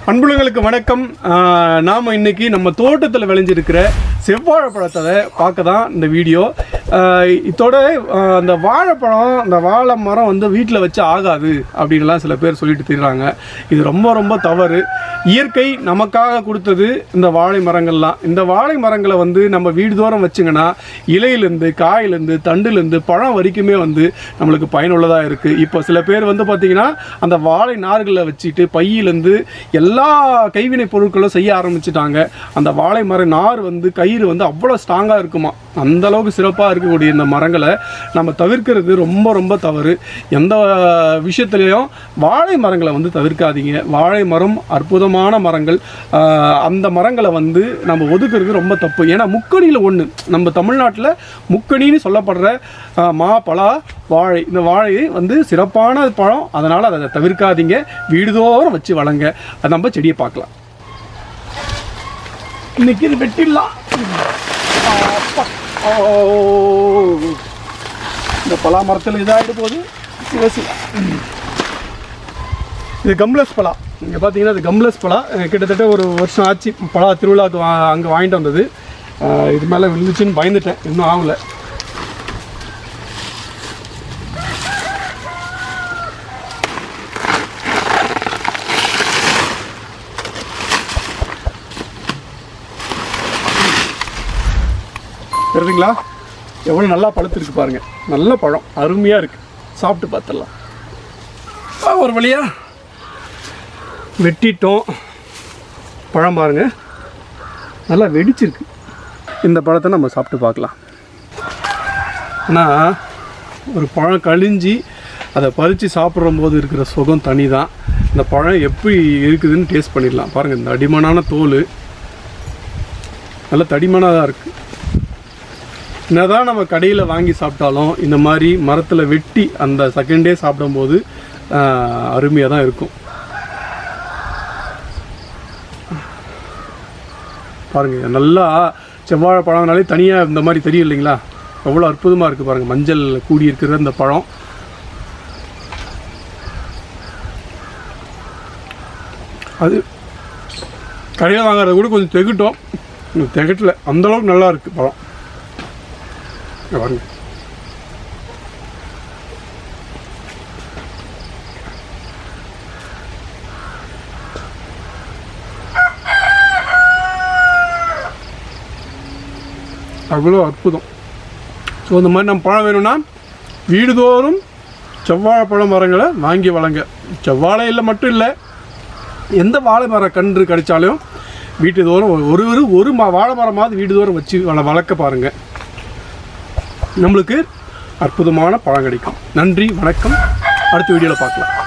அன்புள்ளங்களுக்கு வணக்கம். நாம் இன்றைக்கி நம்ம தோட்டத்தில் விளைஞ்சிருக்கிற செவ்வாழைப்பழத்தை பார்க்க தான் இந்த வீடியோ. இதோட அந்த வாழைப்பழம், அந்த வாழை மரம் வந்து வீட்டில் வச்சு ஆகாது அப்படின்லாம் சில பேர் சொல்லிட்டு திரிறாங்க. இது ரொம்ப ரொம்ப தவறு. இயற்கை நமக்காக கொடுத்தது இந்த வாழை மரங்கள்லாம். இந்த வாழை மரங்களை வந்து நம்ம வீடு தோறும் வச்சுங்கன்னா இலையிலேருந்து, காயிலேருந்து, தண்டுலேருந்து, பழம் வரைக்குமே வந்து நம்மளுக்கு பயனுள்ளதாக இருக்குது. இப்போ சில பேர் வந்து பார்த்திங்கன்னா அந்த வாழை நார்களை வச்சுட்டு பையிலேருந்து எல்லா கைவினை பொருட்களும் செய்ய ஆரம்பிச்சிட்டாங்க. அந்த வாழை மர நார் வந்து கயிறு வந்து அவ்வளோ ஸ்ட்ராங்காக இருக்குமா. அந்த அளவுக்கு சிறப்பாக இருக்கக்கூடிய இந்த மரங்களை நம்ம தவிர்க்கிறது ரொம்ப ரொம்ப தவறு. எந்த விஷயத்துலையும் வாழை மரங்களை வந்து தவிர்க்காதீங்க. வாழை மரம் அற்புதமான மரங்கள். அந்த மரங்களை வந்து நம்ம ஒதுக்குறது ரொம்ப தப்பு. ஏன்னா முக்கணியில் ஒன்று, நம்ம தமிழ்நாட்டில் முக்கணின்னு சொல்லப்படுற மா, பலா, வாழை, இந்த வாழை வந்து சிறப்பான பழம். அதனால் அதை தவிர்க்காதீங்க. வீடுதோறும் வச்சு வளங்க. அது நம்ம செடியை பார்க்கலாம். இன்னைக்கு இது வெட்டிடலாம். இந்த பலா மரத்தில் இதாகிட்டு போகுது. இது கம்லஸ் பலா. இங்கே பார்த்தீங்கன்னா இது கம்லஸ் பலா. கிட்டத்தட்ட ஒரு வருஷம் ஆச்சு பலா திருவிழாவுக்கு அங்கே வாங்கிட்டு வந்தது. இது மேலே விழுந்துச்சுன்னு பயந்துட்டேன். இன்னும் ஆகலை. தெரியுதுங்களா? எவ்வளோ நல்லா பழுத்துருக்கு பாருங்கள். நல்ல பழம், அருமையாக இருக்குது. சாப்பிட்டு பார்த்துடலாம். ஒரு வழியாக வெட்டிட்டோம். பழம் பாருங்கள், நல்லா வெடிச்சிருக்கு. இந்த பழத்தை நம்ம சாப்பிட்டு பார்க்கலாம். ஆனால் ஒரு பழம் கழிஞ்சி அதை பறித்து சாப்பிட்றம்போது இருக்கிற சுகம் தனி தான். இந்த பழம் எப்படி இருக்குதுன்னு டேஸ்ட் பண்ணிடலாம். பாருங்கள், இந்த அடிமனான தோல் நல்லா தடிமனாக தான் இருக்குது. என்னதான் நம்ம கடையில் வாங்கி சாப்பிட்டாலும் இந்த மாதிரி மரத்தில் வெட்டி அந்த செகண்டே சாப்பிடும்போது அருமையாக தான் இருக்கும். பாருங்கள், நல்லா செவ்வாழை பழம்னாலே தனியாக இந்த மாதிரி தெரியும் இல்லைங்களா? எவ்வளோ அற்புதமாக இருக்குது பாருங்கள். மஞ்சள் கூடி இருக்கிற இந்த பழம். அது கடையில் வாங்குறத கூட கொஞ்சம் திகட்டும். திகட்டல, அந்தளவுக்கு நல்லா இருக்குது பழம். பாருங்க, அவ்வளோ அற்புதம். ஸோ இந்த மாதிரி நம்ம பழம் வேணும்னா வீடுதோறும் செவ்வாழைப்பழம் மரங்களை வாங்கி வளங்க. செவ்வாழையில் மட்டும் இல்லை, எந்த வாழை மரம் கன்று கிடைச்சாலும் வீட்டுதோறும் ஒரு வாழை மரமாவது வீடுதோறும் வச்சு வளர்க்க பாருங்கள். நம்மளுக்கு அற்புதமான பழம் கிடைக்கும். நன்றி, வணக்கம். அடுத்த வீடியோவில் பார்க்கலாம்.